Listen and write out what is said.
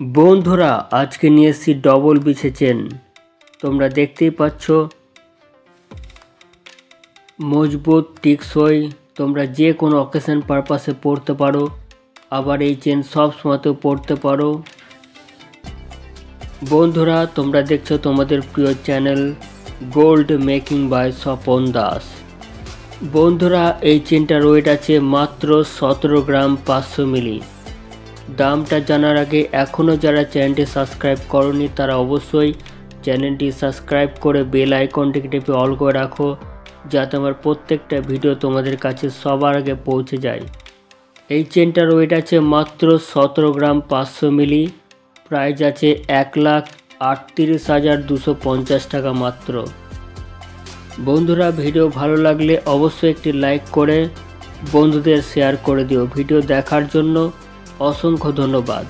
বন্ধুরা আজকে নিয়ে এসেছি ডবল বিছে চেন। তোমরা দেখতেই পাচ্ছ মজবুত টিকসই, তোমরা যে কোনো অকেশন পারপাসে পড়তে পারো, আবার এই চেন সব সময়তেও পড়তে পারো। বন্ধুরা তোমরা দেখছো তোমাদের প্রিয় channel gold making by Swapan Das. বন্ধুরা এই চেনটার ওয়েট আছে মাত্র 17 গ্রাম 500 মিলি। দামটা জানার আগে এখনও যারা চ্যানেলটি সাবস্ক্রাইব করনি তারা অবশ্যই চ্যানেলটি সাবস্ক্রাইব করে বেল আইকনটিকে টিপে অল করে রাখো, যাতে আমার প্রত্যেকটা ভিডিও তোমাদের কাছে সবার আগে পৌঁছে যায়। এই চেনটার ওয়েট আছে মাত্র 17 গ্রাম 500 মিলি। প্রাইস আছে 1,38,250 টাকা মাত্র। বন্ধুরা ভিডিও ভালো লাগলে অবশ্যই একটি লাইক করে বন্ধুদের শেয়ার করে দিও। ভিডিও দেখার জন্য অসংখ্য ধন্যবাদ।